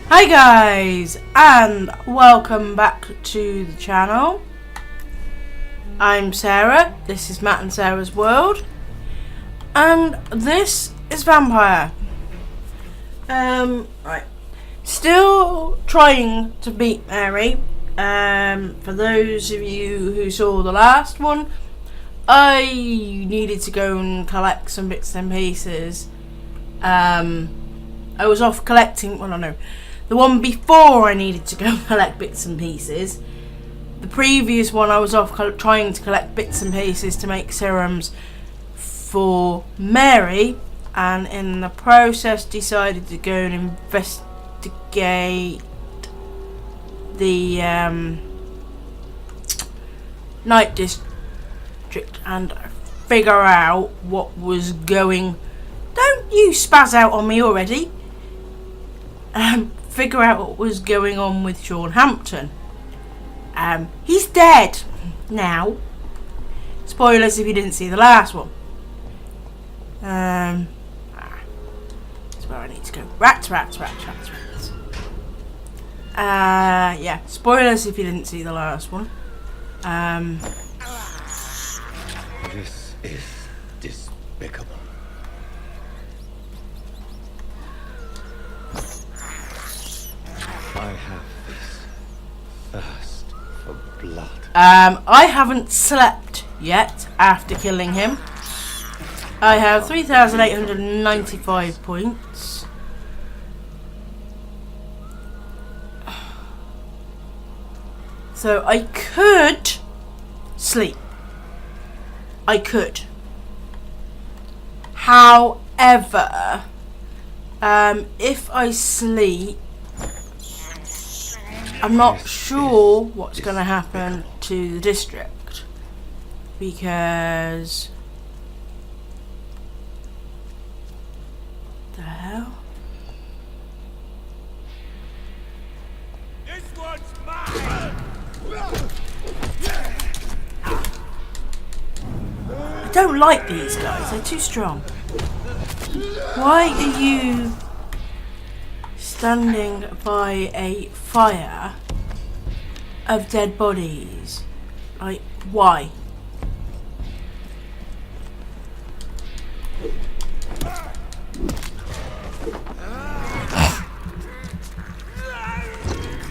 Hi guys, and welcome back to the channel. I'm Sarah, this is Matt and Sarah's World, and this is Vampire. Right. Still trying to beat Mary. For those of you who saw the last one, I needed to go and collect some bits and pieces. I was off collecting, the one before I needed to go collect bits and pieces. The previous one I was off trying to collect bits and pieces to make serums for Mary, and in the process decided to go and investigate the Night District and figure out what was going. Don't you spaz out on me already. Figure out what was going on with Sean Hampton. He's dead now. Spoilers if you didn't see the last one. That's where I need to go. Rats. Yeah, spoilers if you didn't see the last one. This is despicable. I have this thirst for blood. I haven't slept yet after killing him. I have 3,895 points. So I could sleep. I could. However, if I sleep, I'm not sure what's going to happen to the district, because the hell? This one's mine. I don't like these guys, they're too strong. Why are you standing by a fire of dead bodies? Like, why?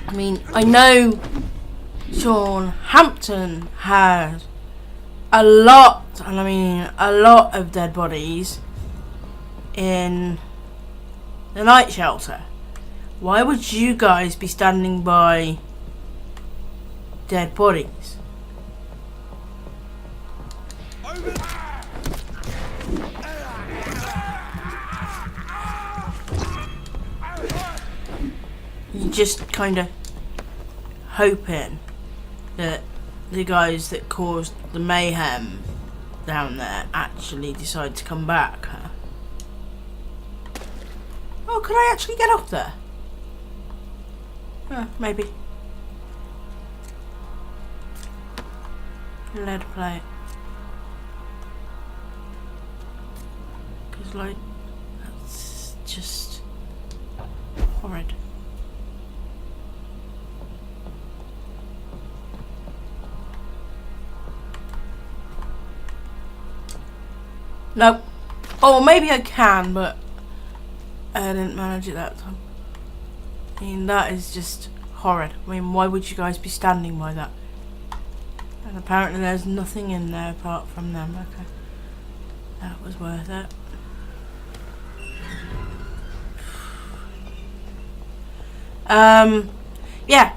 I mean, I know Sean Hampton has a lot of dead bodies in the night shelter. Why would you guys be standing by dead bodies? You just kind of hoping that the guys that caused the mayhem down there actually decide to come back, huh? Oh, could I actually get up there? Maybe. Lead plate. Because, like, that's just horrid. Nope. Oh, maybe I can, but I didn't manage it that time. I mean, that is just horrid. I mean, why would you guys be standing by that? And apparently there's nothing in there apart from them. Okay. That was worth it. Yeah.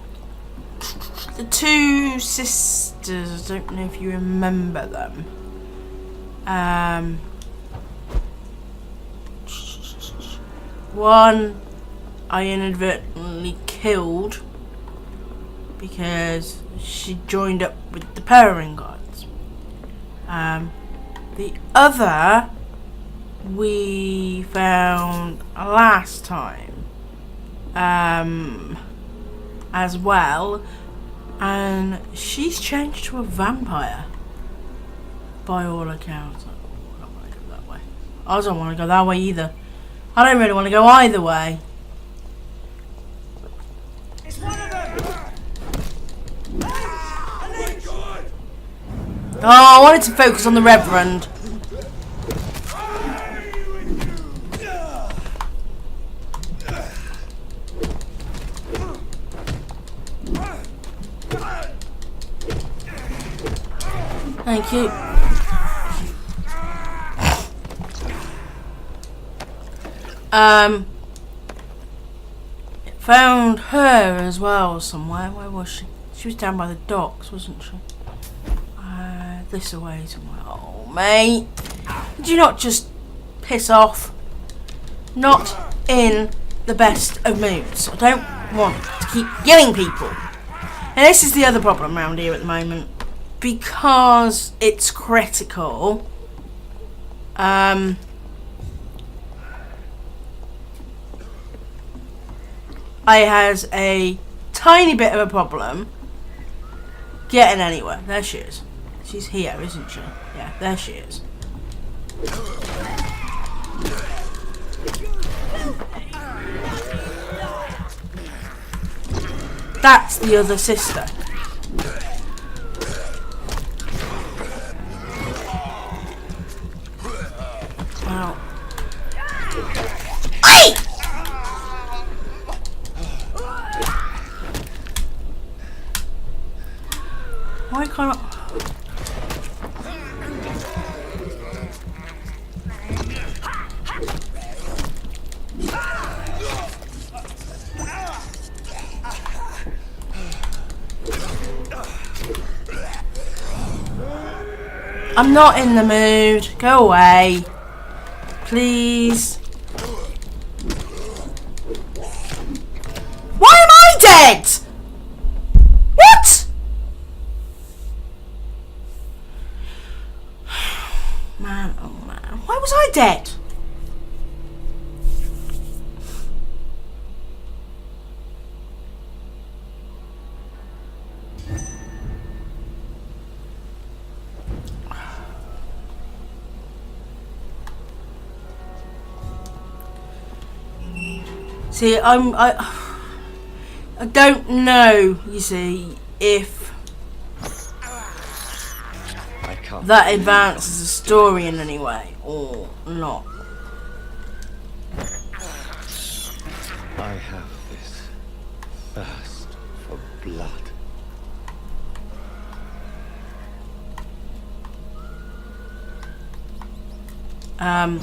The two sisters, I don't know if you remember them. One I inadvertently killed because she joined up with the purring gods. The other we found last time as well, and she's changed to a vampire by all accounts. I don't want to go that way. I don't want to go that way either. I don't really want to go either way. It's one of them! Oh, I wanted to focus on the Reverend. Thank you. Found her as well somewhere. Where was she? She was down by the docks, wasn't she? This away somewhere. Oh, mate. Did you not just piss off? Not in the best of moods. I don't want to keep killing people. And this is the other problem around here at the moment. Because it's critical. I has a tiny bit of a problem getting anywhere. There she is. She's here, isn't she? Yeah, there she is. That's the other sister. Wow. Hey! Why can't I? I'm not in the mood. Go away. Please. Why am I dead? What? Man, oh man. Why was I dead? See, I don't know, you see, if I can't. that advances the story in any way or not. I have this thirst for blood. I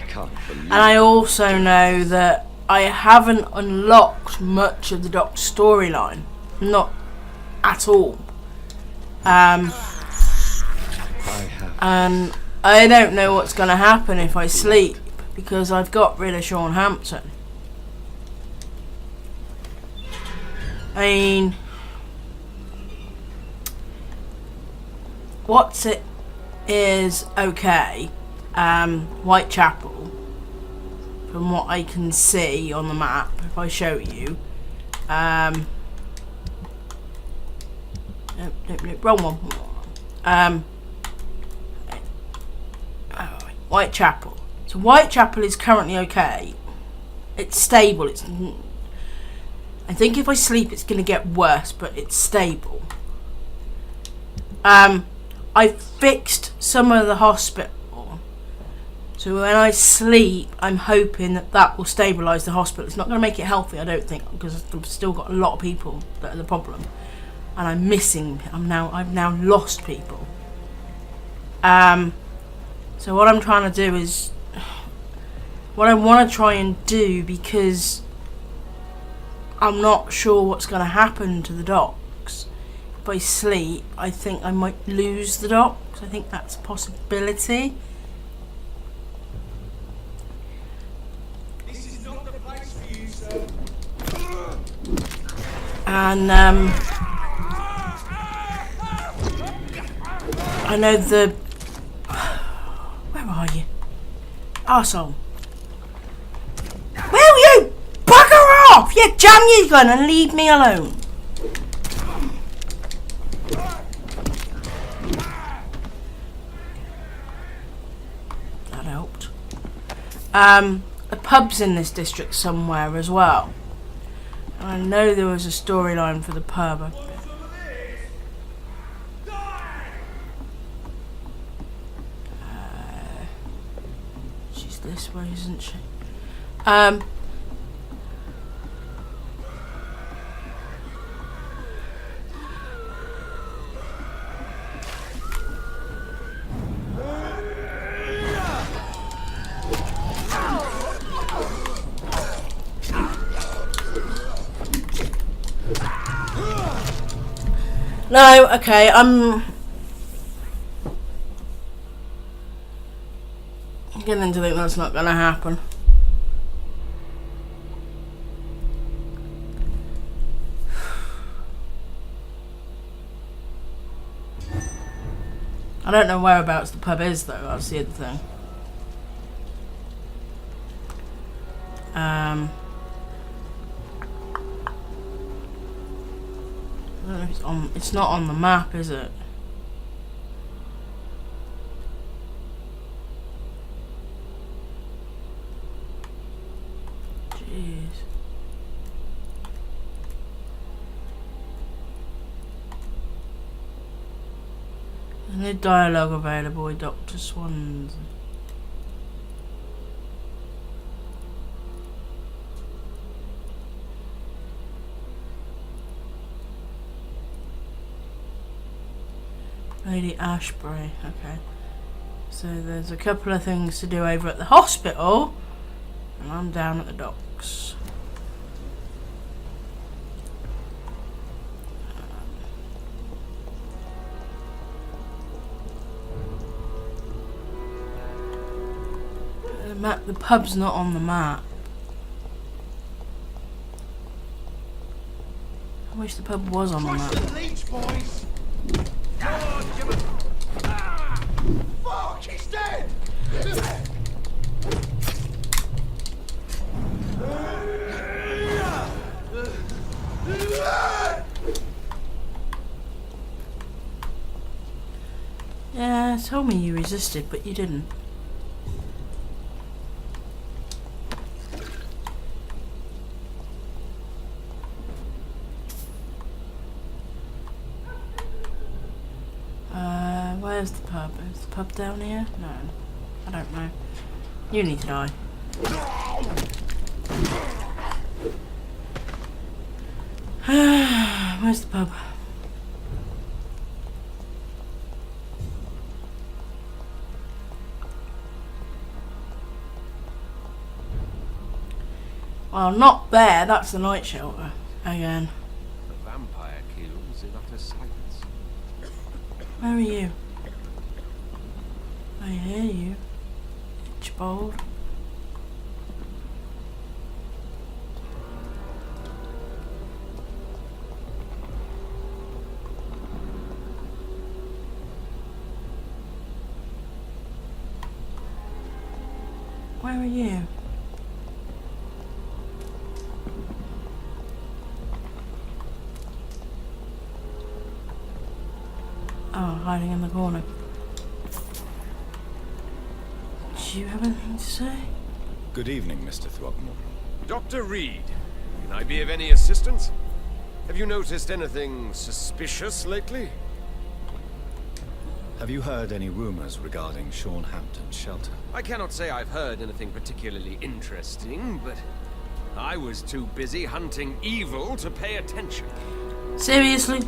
can't believe. And I also know that I haven't unlocked much of the Doctor storyline. Not at all. I have. And I don't know what's going to happen if I sleep, because I've got rid of Sean Hampton. I mean, what's it is okay. Whitechapel, from what I can see on the map, if I show you, no, wrong one. Whitechapel. So Whitechapel is currently okay. It's stable. It's. I think if I sleep, it's going to get worse, but it's stable. I fixed some of the hospital. So when I sleep, I'm hoping that that will stabilise the hospital. It's not going to make it healthy, I don't think, because I've still got a lot of people that are the problem, and I'm missing. I've now lost people. So what I'm trying to do is, what I want to try and do, because I'm not sure what's going to happen to the docks. If I sleep, I think I might lose the docks. I think that's a possibility. And I know the. Where are you, arsehole? Will you bugger off? Yeah, jam your gun and leave me alone. That helped. A pub's in this district somewhere as well. I know there was a storyline for the pub. She's this way, isn't she? No, okay, I'm getting to think that's not gonna happen. I don't know whereabouts the pub is though, that's the other thing. I don't know if it's on. It's not on the map, is it? Jeez. There's no dialogue available with Dr. Swanson. Lady Ashbury, okay. So there's a couple of things to do over at the hospital, and I'm down at the docks. The pub's not on the map. I wish the pub was on the map. Fuck, he's dead! Yeah, told me you resisted, but you didn't. Where's the pub? Is the pub down here? No. I don't know. You need to die. Where's the pub? Well, not there. That's the night shelter. Again. The vampire kills in utter silence. Where are you? I hear you. Itchbold. Where are you? Oh, hiding in the corner. Do you have anything to say? Good evening, Mr. Throckmorton. Dr. Reed, can I be of any assistance? Have you noticed anything suspicious lately? Have you heard any rumors regarding Sean Hampton's shelter? I cannot say I've heard anything particularly interesting, but I was too busy hunting evil to pay attention. Seriously?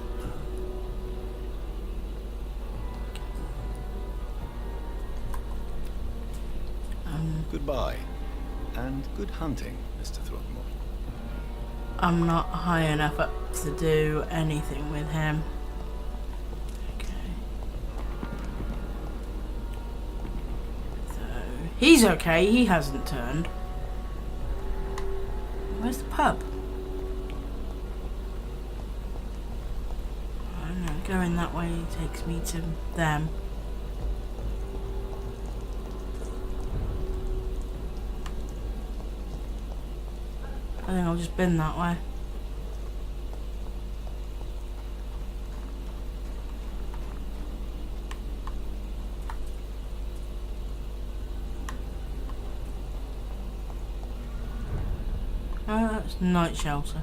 Goodbye, and good hunting, Mr. Throckmorton. I'm not high enough up to do anything with him. Okay. So, he's okay, he hasn't turned. Where's the pub? I don't know, going that way takes me to them. I think I'll just bin that way. Oh, that's night shelter.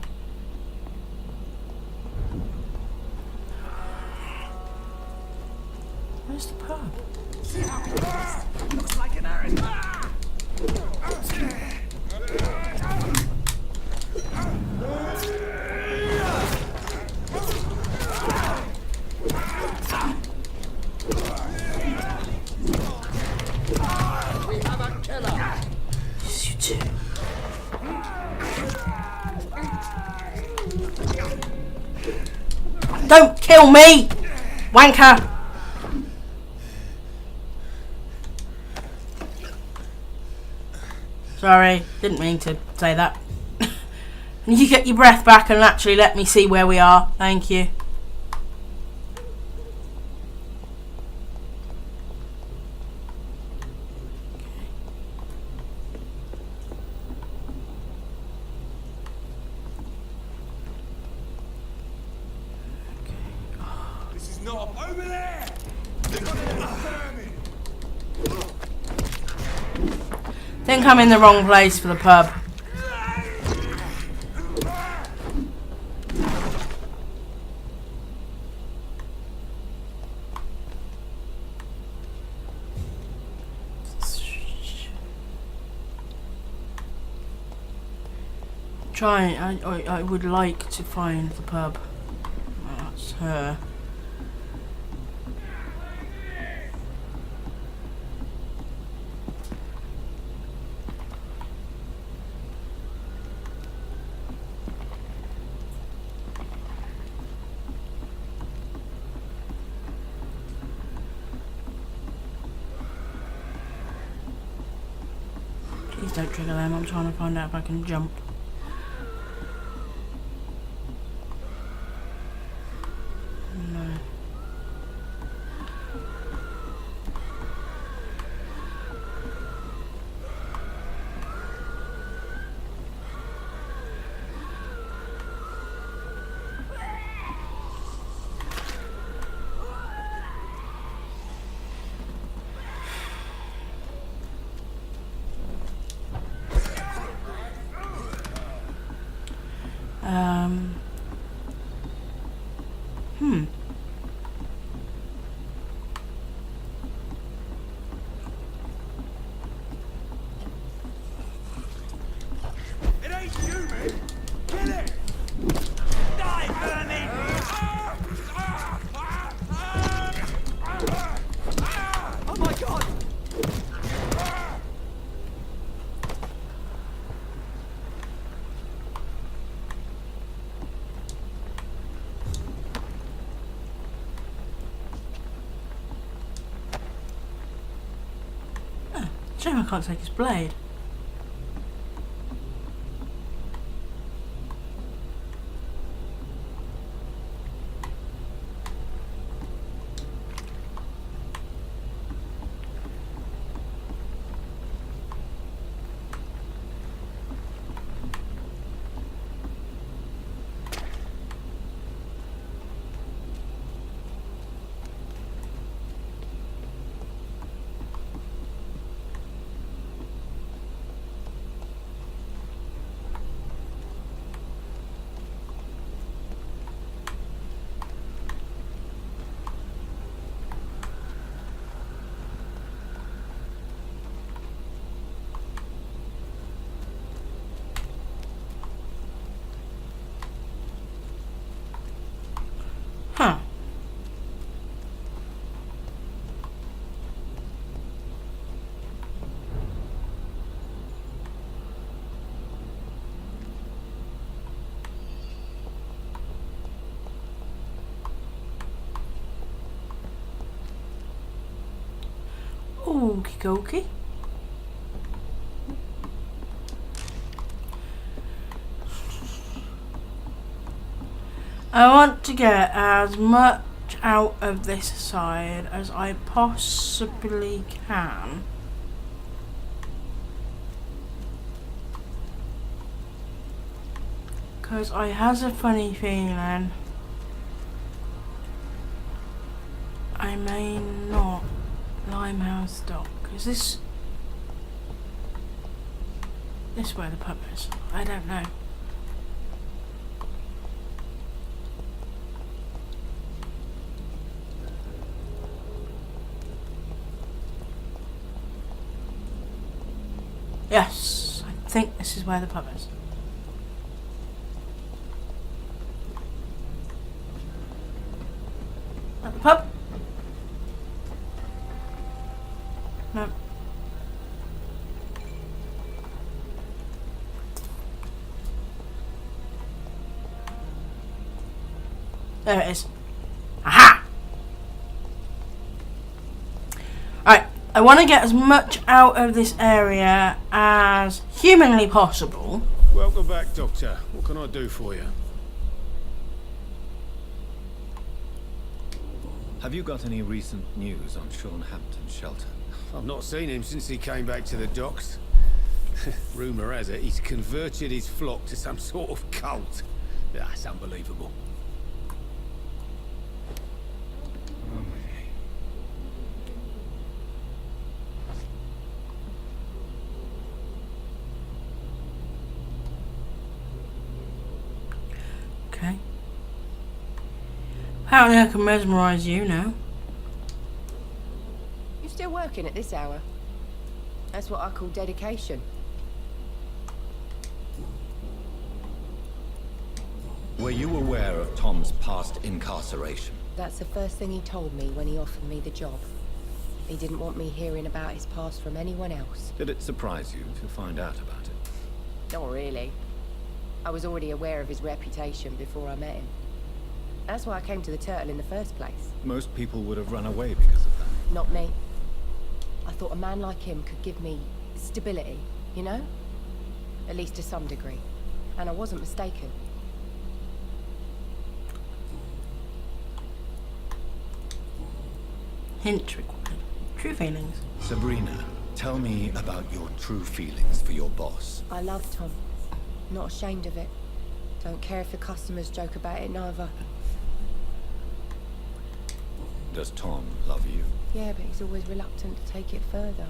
Where's the pub? Looks like an errand. We have a killer. Yes, you do. Don't kill me, wanker! Sorry, didn't mean to say that. Can you get your breath back and actually let me see where we are? Thank you. This is not over there. They've got it determined. Think I'm in the wrong place for the pub. I would like to find the pub. That's her. Please don't trigger them. I'm trying to find out if I can jump. No. It ain't human. Kill it. Die, Bernie. Oh my God. Shame I can't take his blade. Huh. Okie dokie. I want to get as much out of this side as I possibly can. Because I has a funny feeling I may not Limehouse Dock. Is this where the pub is? I don't know. Yes, I think this is where the pub is. At the pub? No. There it is. Aha! Right, I want to get as much out of this area as humanly possible. Welcome back, Doctor. What can I do for you? Have you got any recent news on Sean Hampton's shelter? I've not seen him since he came back to the docks. Rumour has it he's converted his flock to some sort of cult. That's unbelievable. Okay. Apparently I can mesmerise you now. You still working at this hour? That's what I call dedication. Were you aware of Tom's past incarceration? That's the first thing he told me when he offered me the job. He didn't want me hearing about his past from anyone else. Did it surprise you to find out about it? Not really. I was already aware of his reputation before I met him. That's why I came to the Turtle in the first place. Most people would have run away because of that. Not me. I thought a man like him could give me stability, you know? At least to some degree. And I wasn't mistaken. Hint required. True feelings. Sabrina, tell me about your true feelings for your boss. I love Tom. Not ashamed of it. Don't care if the customers joke about it neither. Does Tom love you? Yeah, but he's always reluctant to take it further.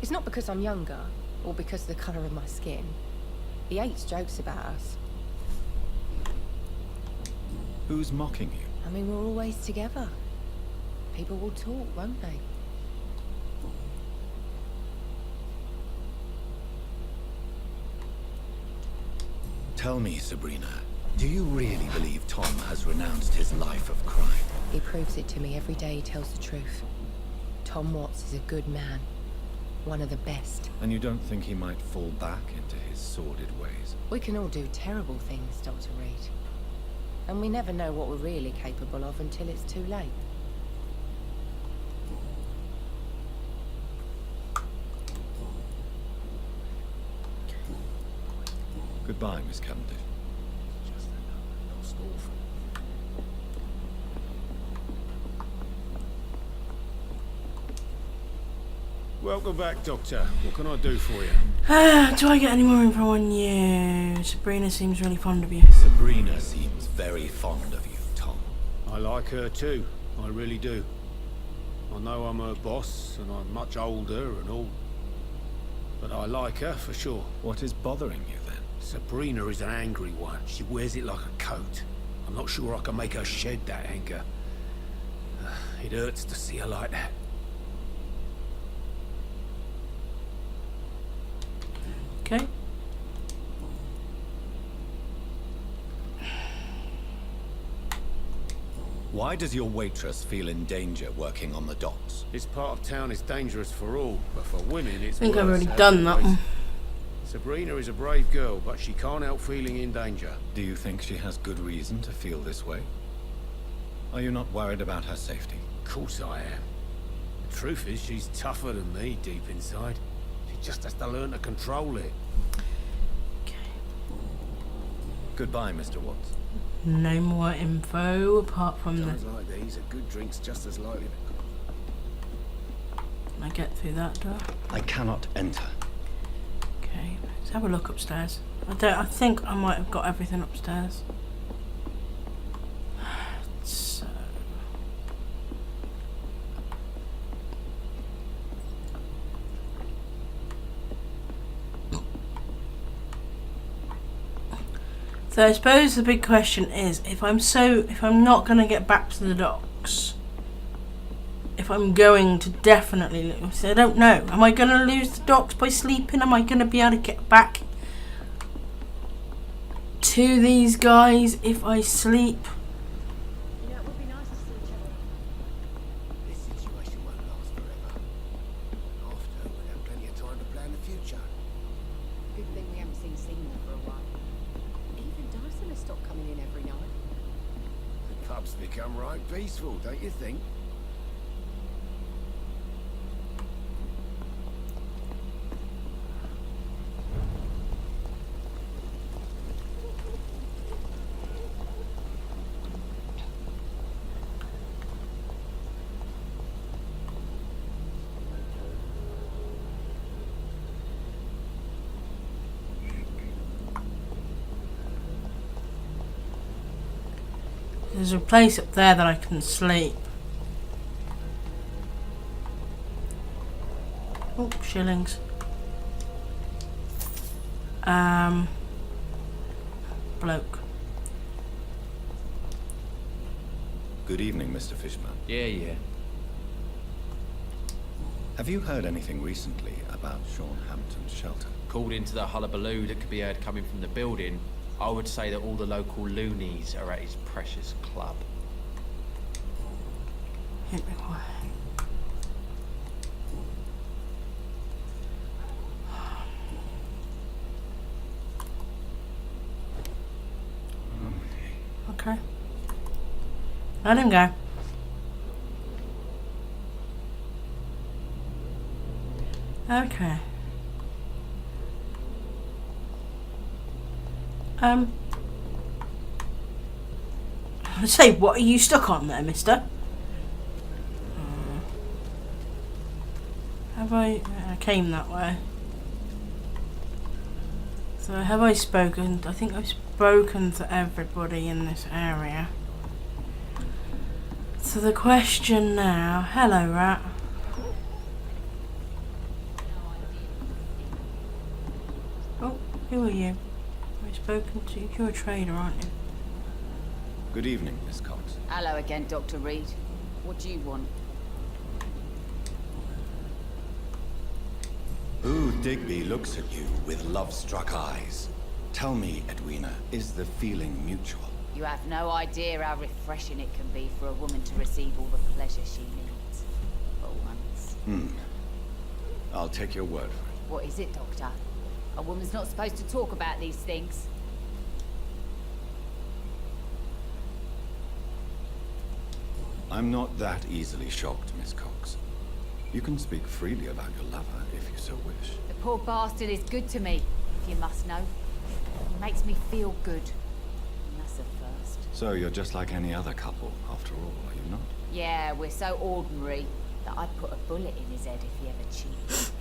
It's not because I'm younger, or because of the colour of my skin. He hates jokes about us. Who's mocking you? I mean, we're always together. People will talk, won't they? Tell me, Sabrina, do you really believe Tom has renounced his life of crime? He proves it to me every day he tells the truth. Tom Watts is a good man. One of the best. And you don't think he might fall back into his sordid ways? We can all do terrible things, Dr. Reed. And we never know what we're really capable of until it's too late. Goodbye, Miss Cavendish. Just another lost orphan. Welcome back, Doctor. What can I do for you? Do I get any more info on you? Sabrina seems really fond of you. Sabrina seems very fond of you, Tom. I like her too. I really do. I know I'm her boss, and I'm much older and all. But I like her for sure. What is bothering you then? Sabrina is an angry one. She wears it like a coat. I'm not sure I can make her shed that anger. It hurts to see her like that. Okay. Why does your waitress feel in danger working on the docks? This part of town is dangerous for all, but for women it's I think I've worse, already as done that always. one. Sabrina is a brave girl, but she can't help feeling in danger. Do you think she has good reason to feel this way? Are you not worried about her safety? Of course I am. The truth is, she's tougher than me deep inside. She just has to learn to control it. Okay. Goodbye, Mr. Watts. No more info apart from the. Times like these, a good drink's just as likely to... Can I get through that door? I cannot enter. Okay, let's have a look upstairs. I think I might have got everything upstairs. So. So I suppose the big question is, if I'm not gonna get back to the docks, if if I'm going to definitely lose. I don't know. Am I going to lose the docks by sleeping? Am I going to be able to get back to these guys if I sleep? You know, it would be nice to see each other. This situation won't last forever. After, we'll have plenty of time to plan the future. Good thing we haven't seen Seymour for a while. Even Dyson has stopped coming in every night. The pub's become right peaceful, don't you think? There's a place up there that I can sleep. Oh, shillings. Bloke. Good evening, Mr. Fishman. Yeah. Have you heard anything recently about Sean Hampton's shelter? Called into the hullabaloo that could be heard coming from the building, I would say that all the local loonies are at his precious club. Hit me why. Okay. Let him go. Okay. Say, what are you stuck on there, mister? Have I came that way. So have I spoken? I think I've spoken to everybody in this area. So the question now, hello rat. Oh, who are you? I've spoken to, you're a trader, aren't you? Good evening, Miss Cox. Hello again, Dr. Reed. What do you want? Ooh, Digby looks at you with love-struck eyes. Tell me, Edwina, is the feeling mutual? You have no idea how refreshing it can be for a woman to receive all the pleasure she needs. For once. I'll take your word for it. What is it, Doctor? A woman's not supposed to talk about these things. I'm not that easily shocked, Miss Cox. You can speak freely about your lover if you so wish. The poor bastard is good to me, if you must know. He makes me feel good. And that's a first. So you're just like any other couple, after all, are you not? Yeah, we're so ordinary that I'd put a bullet in his head if he ever cheated.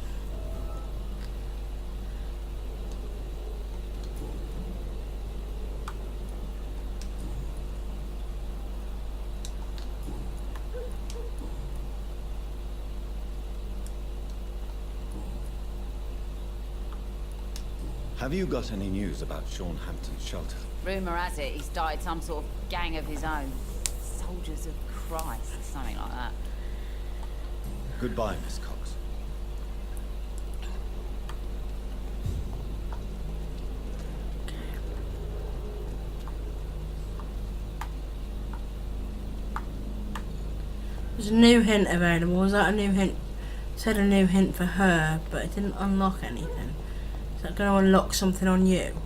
Have you got any news about Sean Hampton's shelter? Rumour has it he's started some sort of gang of his own. Soldiers of Christ, or something like that. Goodbye, Miss Cox. There's a new hint available. Was that a new hint? It said a new hint for her, but it didn't unlock anything. Is that going to unlock something on you?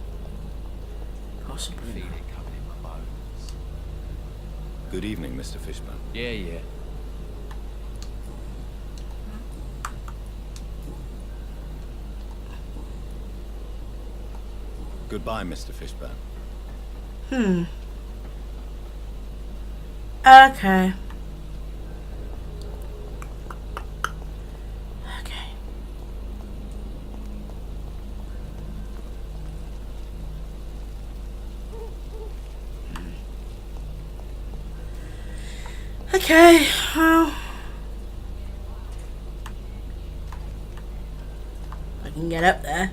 Possibly. Feel it coming in my bones. Good evening, Mr. Fishburne. Yeah. Goodbye, Mr. Fishburne. Okay. Okay, well, I can get up there.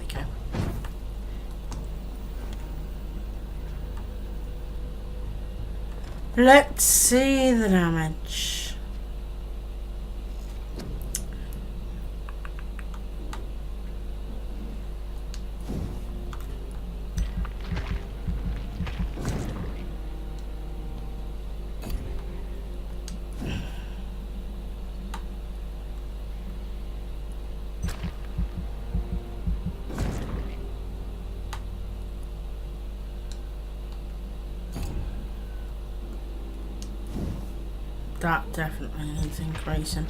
Okay. Let's see the damage. That definitely needs increasing.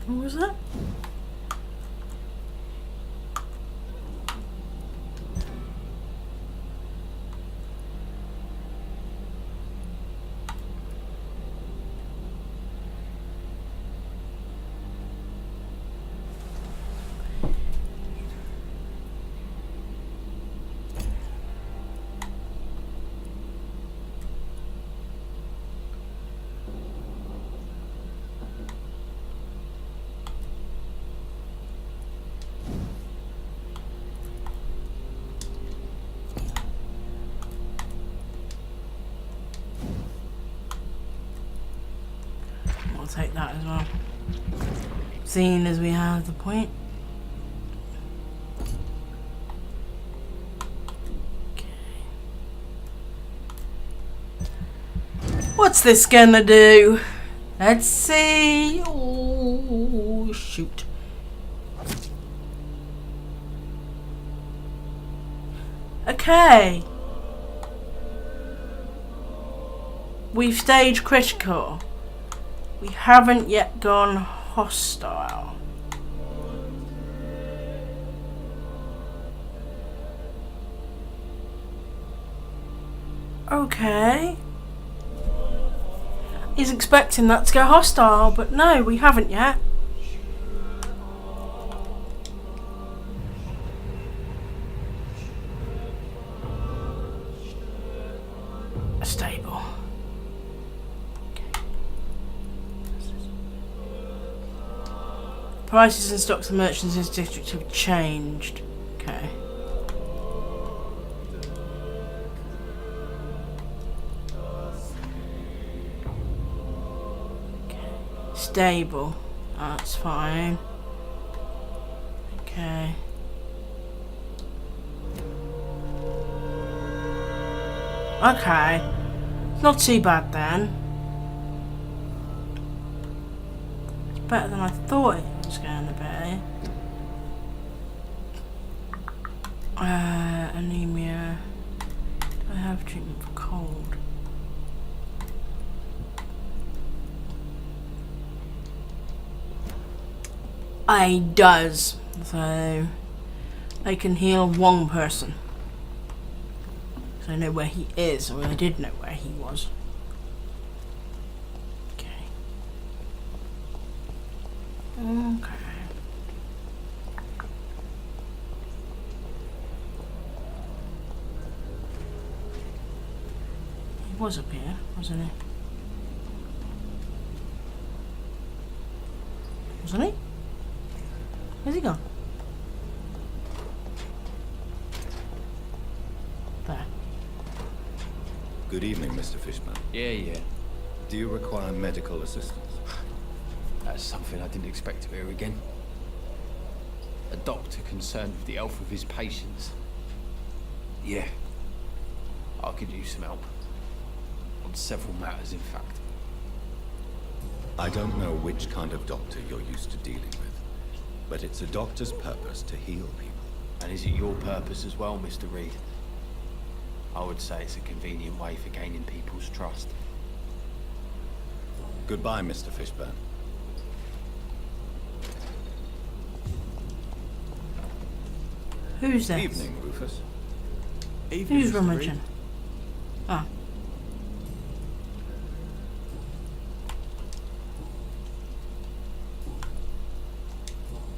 What was that? I'll take that as well. Seeing as we have the point. Okay. What's this gonna do? Let's see. Oh, shoot. Okay. We've staged critical. We haven't yet gone hostile. Okay. He's expecting that to go hostile, but no, we haven't yet. Stable. Prices and stocks and merchants in this district have changed. Okay. Stable. That's fine. Okay. Okay. Not too bad then. It's better than I thought it was going to be. Anemia. Do I have treatment for cold? It does. So I can heal one person. So I know where he is, or I did know where he was. Okay. Okay. He was up here, wasn't he? Wasn't he? Where's he gone? There. Good evening, Mr. Fishman. Yeah. Do you require medical assistance? That's something I didn't expect to hear again. A doctor concerned with the health of his patients. Yeah. I could use some help. On several matters, in fact. I don't know which kind of doctor you're used to dealing with, but it's a doctor's purpose to heal people. And is it your purpose as well, Mr. Reed? I would say it's a convenient way for gaining people's trust. Goodbye, Mr. Fishburne. Who's this? Evening, Rufus. Evening, Who's Mr. rummaging? Reed. Oh.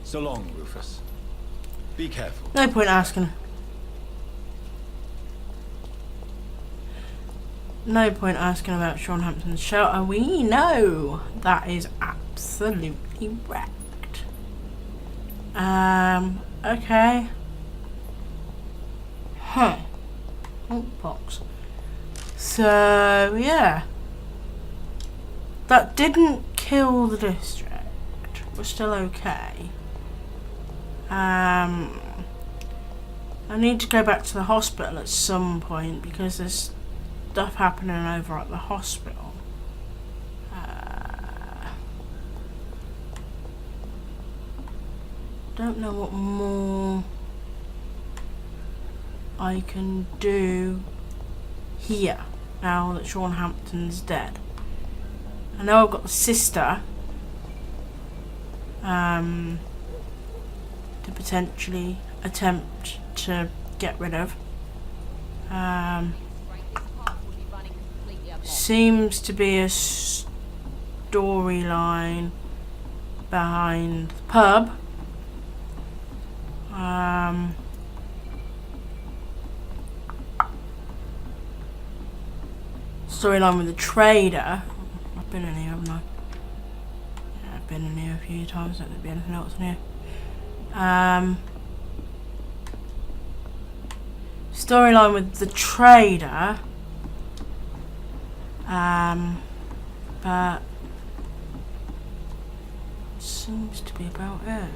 So long, Rufus. Be careful. No point asking. No point asking about Sean Hampton's shelter. We know that is absolutely wrecked. Okay. Huh. Oh, box. So, yeah. That didn't kill the district. We're still okay. I need to go back to the hospital at some point because there's stuff happening over at the hospital. Don't know what more I can do here now that Sean Hampton's dead. I know I've got the sister to potentially attempt to get rid of. Seems to be a storyline behind the pub. Storyline with the trader. I've been in here, haven't I? Yeah, I've been in here a few times. Don't there be anything else in here. Storyline with the trader. But seems to be about it.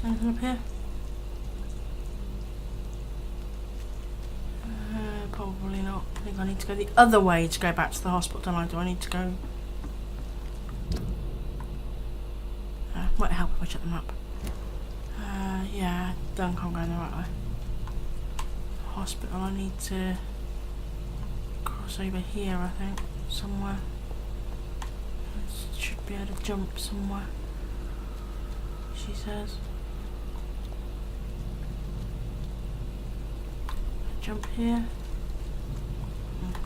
Anything up here? Probably not. I think I need to go the other way to go back to the hospital, don't I? Do I need to go? Might help if I check the map. Yeah, I don't think I'm going the right way. Hospital, I need to cross over here, I think, somewhere. Should be able to jump somewhere, she says. Jump here?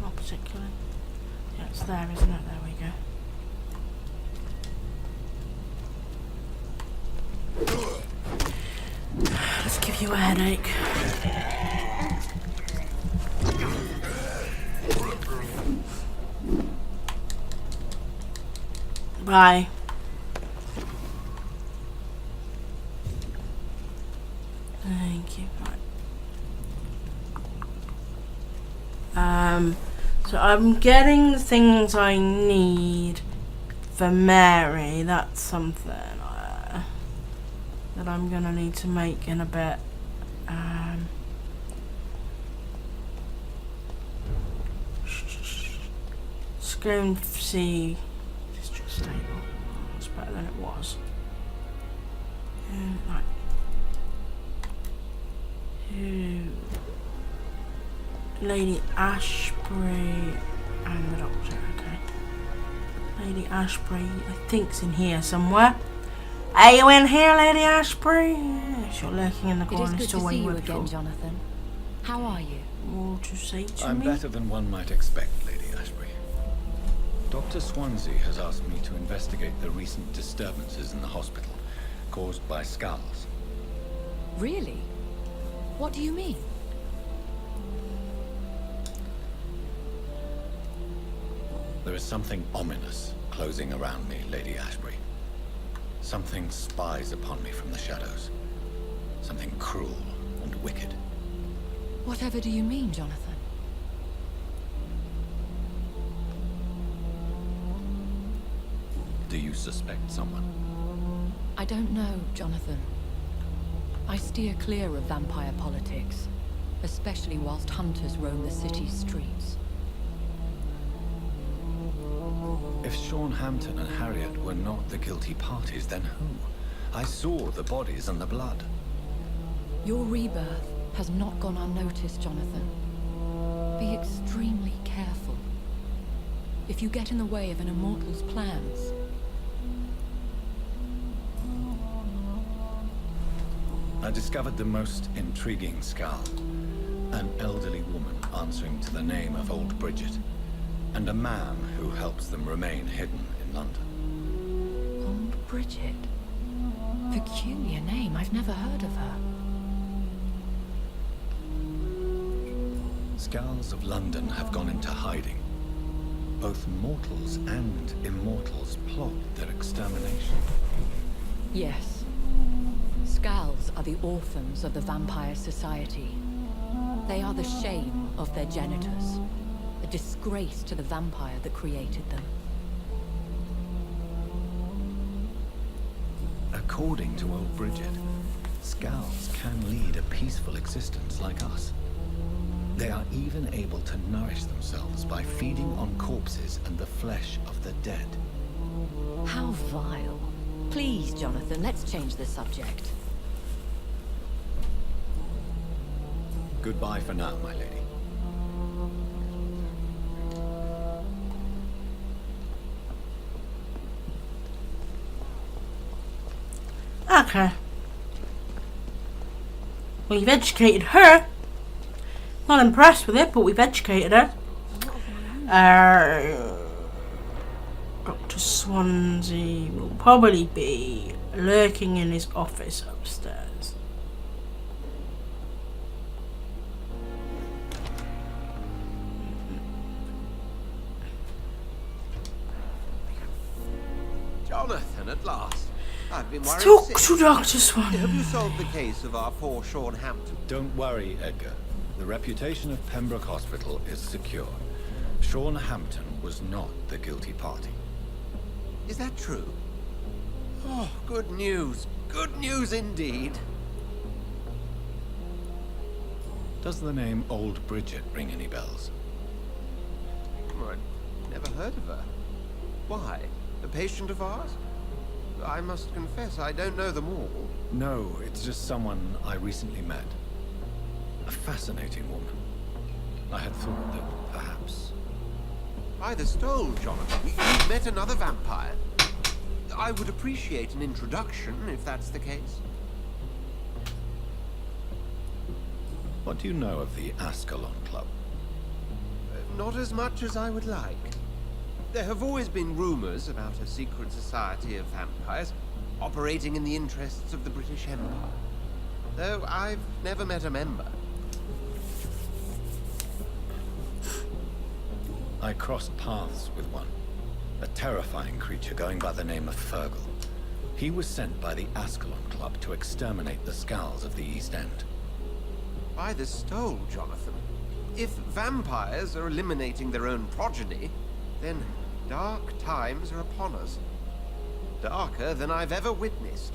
Not particularly. Yeah, it's there, isn't it? There we go. Let's give you a headache. Bye. Thank you. Right. So I'm getting the things I need for Mary. That's something that I'm gonna need to make in a bit. Let's go and see District Stable. It's better than it was. Right. Lady Ashbury and the doctor, okay. Lady Ashbury, I think's in here somewhere. Are you in here, Lady Ashbury? Yes, you're lurking in the It corner. is good Still to where see you you were again, before. Jonathan. How are you? More to say to I'm me? better than one might expect, Lady Ashbury. Dr. Swansea has asked me to investigate the recent disturbances in the hospital caused by skulls. Really? What do you mean? There is something ominous closing around me, Lady Ashbury. Something spies upon me from the shadows. Something cruel and wicked. Whatever do you mean, Jonathan? Do you suspect someone? I don't know, Jonathan. I steer clear of vampire politics, especially whilst hunters roam the city's streets. If Sean Hampton and Harriet were not the guilty parties, then who? I saw the bodies and the blood. Your rebirth has not gone unnoticed, Jonathan. Be extremely careful. if you get in the way of an immortal's plans. I discovered the most intriguing skull. An elderly woman answering to the name of Old Bridget, and a man who helps them remain hidden in London. Old Bridget? Peculiar name, I've never heard of her. Skulls of London have gone into hiding. Both mortals and immortals plot their extermination. Yes. Skulls are the orphans of the Vampire Society. They are the shame of their genitors, a disgrace to the vampire that created them. According to Old Bridget, Skulls can lead a peaceful existence like us. They are even able to nourish themselves by feeding on corpses and the flesh of the dead. How vile. Please, Jonathan, let's change the subject. Goodbye for now, my lady. Okay. We've educated her. Not impressed with it, but we've educated her. Dr. Swansea will probably be lurking in his office upstairs. Jonathan, at last. I've been worried. Talk sick. to Dr. Swansea. Have you solved the case of our poor Sean Hampton? Don't worry, Edgar. The reputation of Pembroke Hospital is secure. Sean Hampton was not the guilty party. Is that true? Oh, good news. Good news indeed. Does the name Old Bridget ring any bells? Well, I'd never heard of her. Why? A patient of ours? I must confess, I don't know them all. No, it's just someone I recently met. A fascinating woman. I had thought that perhaps... By the stole, Jonathan. You've met another vampire. I would appreciate an introduction, if that's the case. What do you know of the Ascalon Club? Not as much as I would like. There have always been rumors about a secret society of vampires operating in the interests of the British Empire, though I've never met a member. I crossed paths with one. A terrifying creature going by the name of Fergal. He was sent by the Ascalon Club to exterminate the Skulls of the East End. By the stole, Jonathan. If vampires are eliminating their own progeny, then dark times are upon us. Darker than I've ever witnessed.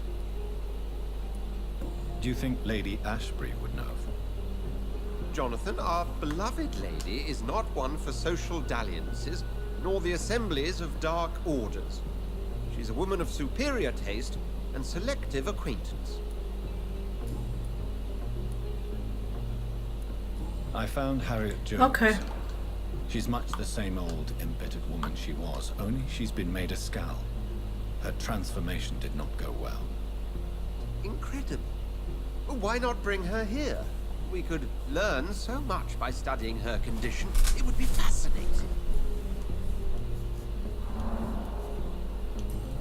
Do you think Lady Ashbury would know? Jonathan, our beloved lady is not one for social dalliances, nor the assemblies of dark orders. She's a woman of superior taste and selective acquaintance. I found Harriet Jones. Okay. She's much the same old, embittered woman she was, only she's been made a Skull. Her transformation did not go well. Incredible. Why not bring her here? We could learn so much by studying her condition. It would be fascinating.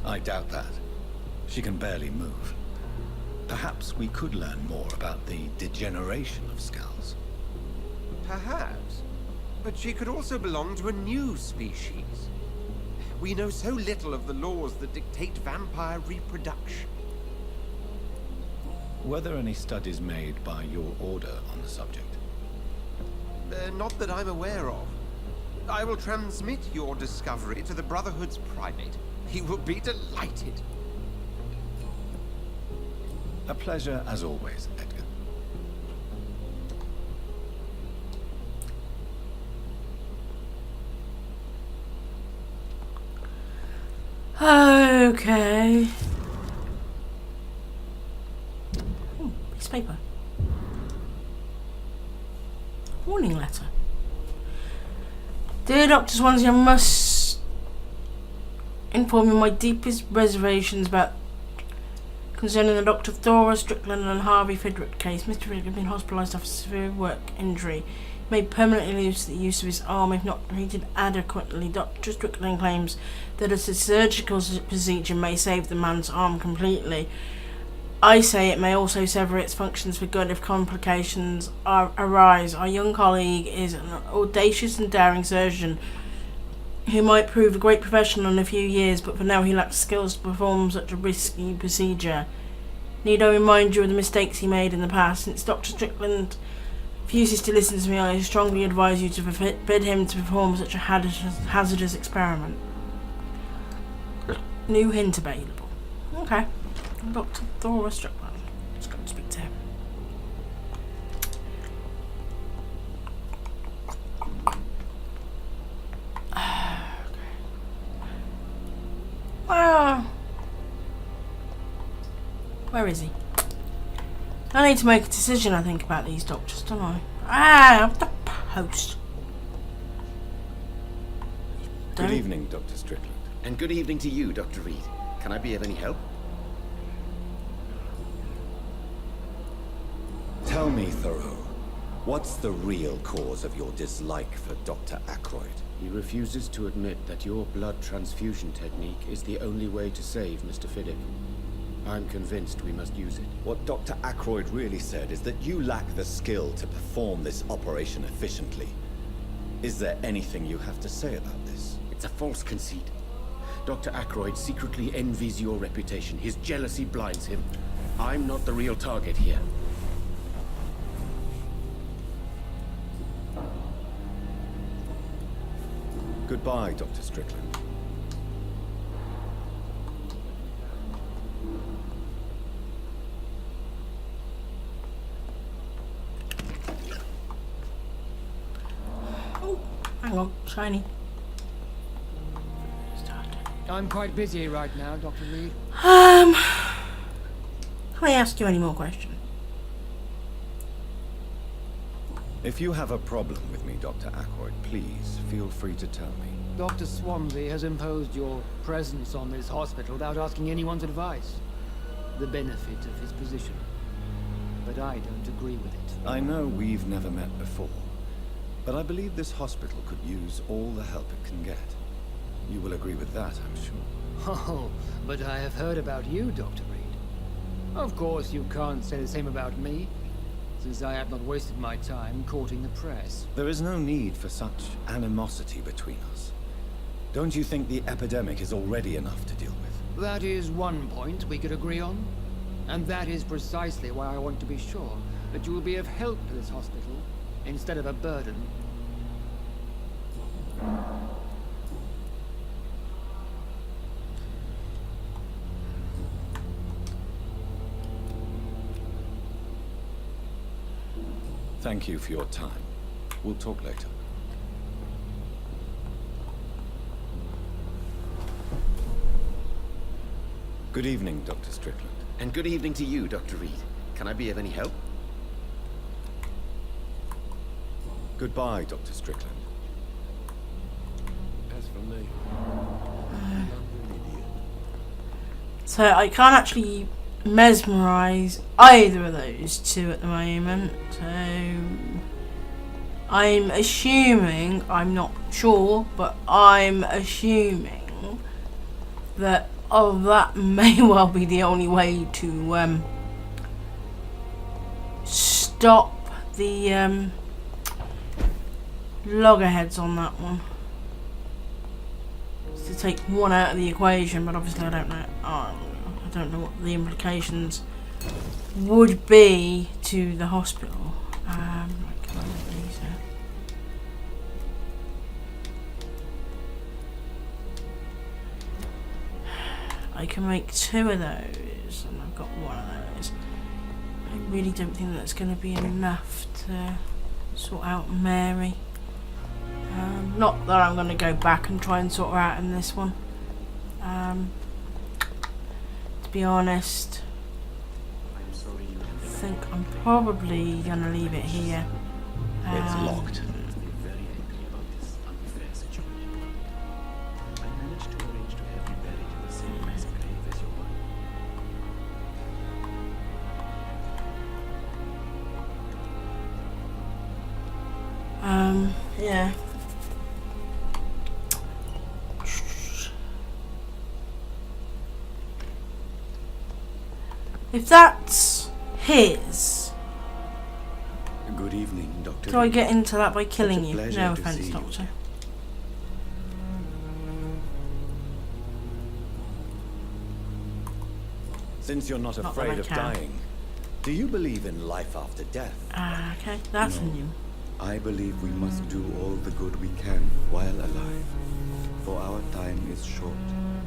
I doubt that. She can barely move. Perhaps we could learn more about the degeneration of Skulls. Perhaps. But she could also belong to a new species. We know so little of the laws that dictate vampire reproduction. Were there any studies made by your order on the subject? Not that I'm aware of. I will transmit your discovery to the Brotherhood's primate. He will be delighted. A pleasure as always, Edgar. Okay. Oh, piece of paper. Warning letter. Dear Dr. Swansea, I must inform you my deepest reservations about concerning the Dr. Thora Strickland and Harvey Fidrick case. Mr. Fidrick had been hospitalised after severe work injury. He may permanently lose the use of his arm if not treated adequately. Dr. Strickland claims that a surgical procedure may save the man's arm completely. I say it may also sever its functions for good if complications arise. Our young colleague is an audacious and daring surgeon who might prove a great professional in a few years, but for now he lacks skills to perform such a risky procedure. Need I remind you of the mistakes he made in the past? Since Dr. Strickland refuses to listen to me, I strongly advise you to forbid him to perform such a hazardous experiment. New hint available. Okay. Dr. Thora Strickland. Let's go and speak to him. Where is he? I need to make a decision, I think, about these doctors, don't I? The post. Good evening, Dr. Strickland. And good evening to you, Dr. Reed. Can I be of any help? Tell me, Thoreau, what's the real cause of your dislike for Dr. Ackroyd? He refuses to admit that your blood transfusion technique is the only way to save Mr. Fiddick. I'm convinced we must use it. What Dr. Ackroyd really said is that you lack the skill to perform this operation efficiently. Is there anything you have to say about this? It's a false conceit. Dr. Ackroyd secretly envies your reputation. His jealousy blinds him. I'm not the real target here. Goodbye, Dr. Strickland. Oh, hang on, shiny. I'm quite busy right now, Dr. Reed. Can I ask you any more questions? If you have a problem with me, Dr. Ackroyd, please feel free to tell me. Dr. Swansea has imposed your presence on this hospital without asking anyone's advice. The benefit of his position. But I don't agree with it. I know we've never met before, but I believe this hospital could use all the help it can get. You will agree with that, I'm sure. Oh, but I have heard about you, Dr. Reed. Of course, you can't say the same about me, since I have not wasted my time courting the press. There is no need for such animosity between us. Don't you think the epidemic is already enough to deal with? That is one point we could agree on. And that is precisely why I want to be sure that you will be of help to this hospital, instead of a burden. Thank you for your time. We'll talk later. Good evening, Dr. Strickland. And good evening to you, Dr. Reed. Can I be of any help? Goodbye, Dr. Strickland. As for me, So I can't actually mesmerize either of those two at the moment. So I'm assuming, I'm not sure, but I'm assuming that that may well be the only way to stop the loggerheads on that one. It's to take one out of the equation, but obviously I don't know. I don't know what the implications would be to the hospital. Right, can I make these out? I can make two of those, and I've got one of those. I really don't think that's going to be enough to sort out Mary. Not that I'm going to go back and try and sort her out in this one. To be honest, I think I'm probably going to leave it here. It's locked. Yeah. If that's his, Good evening, Dr. do I get into that by killing Such a you? pleasure No to offense, see you. Doctor. Since you're not Not that I afraid of can. dying, do you believe in life after death? Ah, okay, that's No. new. I believe we must do all the good we can while alive. For our time is short,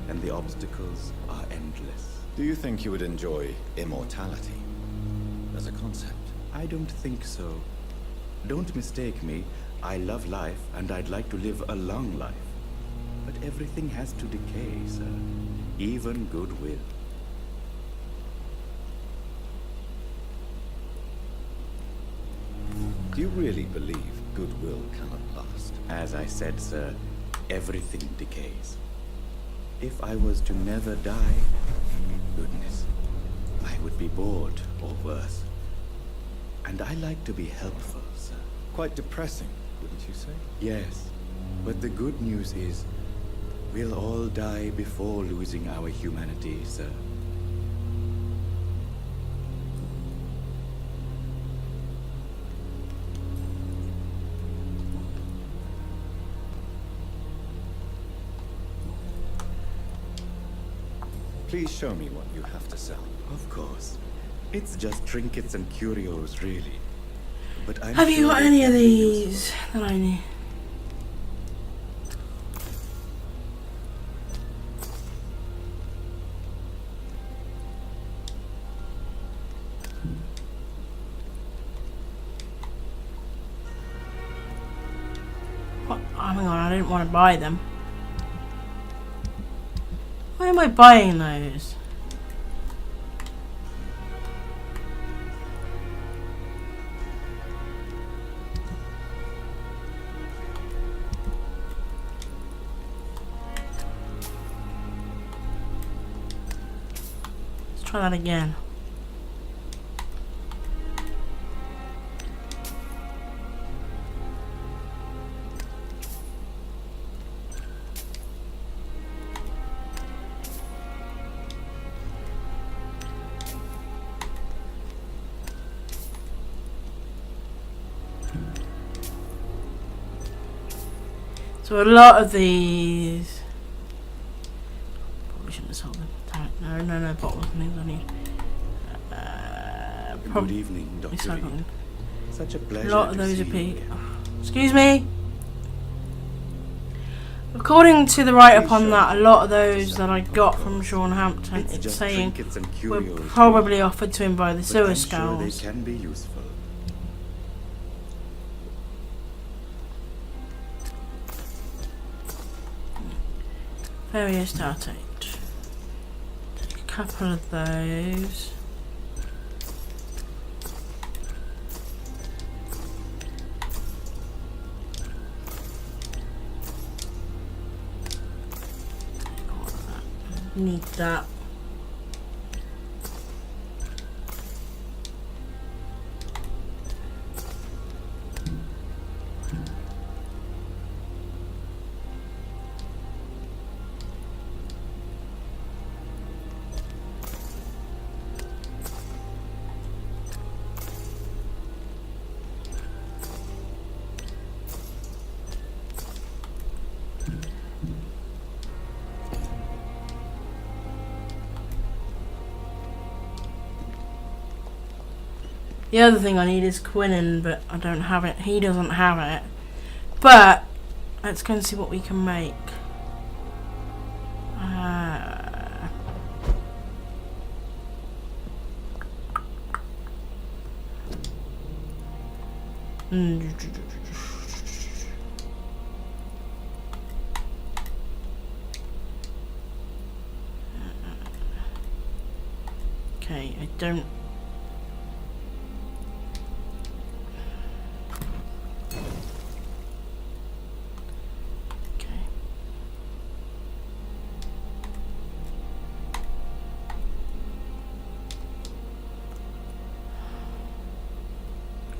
and the obstacles are endless. Do you think you would enjoy immortality as a concept? I don't think so. Don't mistake me. I love life, and I'd like to live a long life. But everything has to decay, sir. Even goodwill. Do you really believe goodwill cannot last? As I said, sir, everything decays. If I was to never die, goodness, I would be bored or worse. And I like to be helpful, sir. Quite depressing, wouldn't you say? Yes, but the good news is, we'll all die before losing our humanity, sir. Please show me what you have to sell. Of course. It's just trinkets and curios, really. But I'm Have you sure got they any of can be useful. these that I need? What? Oh, hang on, I didn't want to buy them. Why am I buying those? Let's try that again. So a lot of these probably shouldn't have sold them. Damn it. No, bottles and things I need. Good evening, Dr. Recycling. Reed. Such a A pleasure lot of to those see are you peak. again. Excuse me. According to the write-up Please on show that, a me lot of what you those sell, that I of got from course. Sean Hampton, It's it's just saying trinkets and were curios, probably offered to him by the but sewer I'm skulls. sure they can be useful. Various tartate. Take a couple of those. Take all of that. Need that. The other thing I need is quinine, but I don't have it. He doesn't have it. But let's go and see what we can make. Okay, I don't. Okay.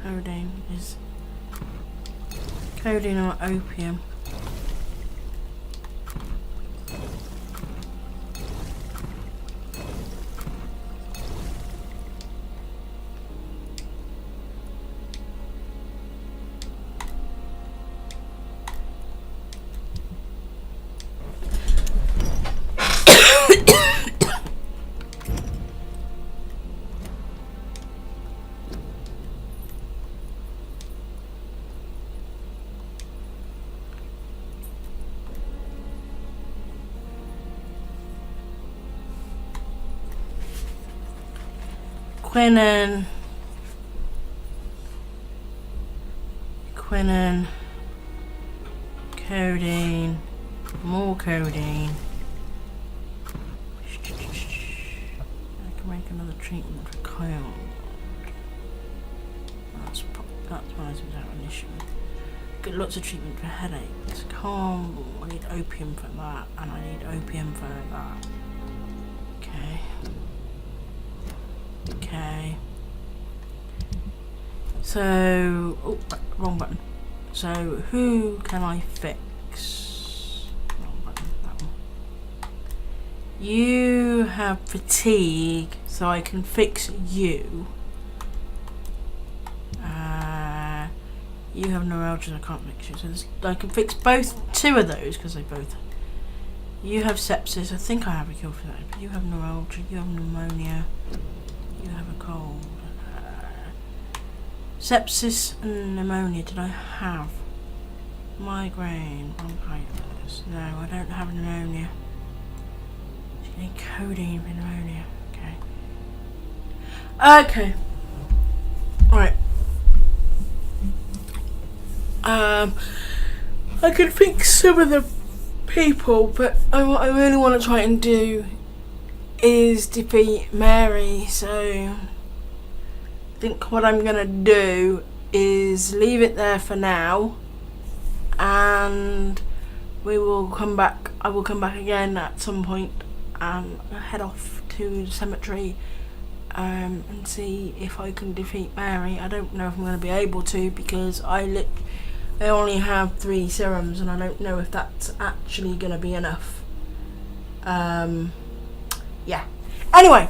Codeine is Codeine or opium? Quinine, codeine, more codeine. I can make another treatment for Kyle. That's why it's without an issue. Get lots of treatment for headaches. Calm. I need opium for that, and I need opium for that. Okay. So, oh, wrong button. So, who can I fix? Wrong button, that one. You have fatigue, so I can fix you. You have neuralgia, I can't fix you. So I can fix two of those, because they both... You have sepsis, I think I have a cure for that. But you have neuralgia, you have pneumonia, you have a cold. Sepsis and pneumonia, did I have? Migraine, bronchitis. No, I don't have pneumonia. You need codeine for pneumonia. Okay. Right. I could fix some of the people, but what I really want to try and do is defeat Mary, so I think what I'm gonna do is leave it there for now, and we will come back. I will come back again at some point and head off to the cemetery and see if I can defeat Mary. I don't know if I'm going to be able to, because I only have 3 serums and I don't know if that's actually going to be enough. Yeah. Anyway,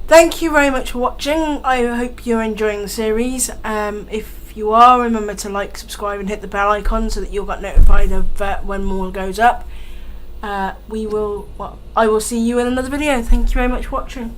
thank you very much for watching. I hope you're enjoying the series. If you are, remember to like, subscribe and hit the bell icon so that you'll get notified of when more goes up. I will see you in another video. Thank you very much for watching.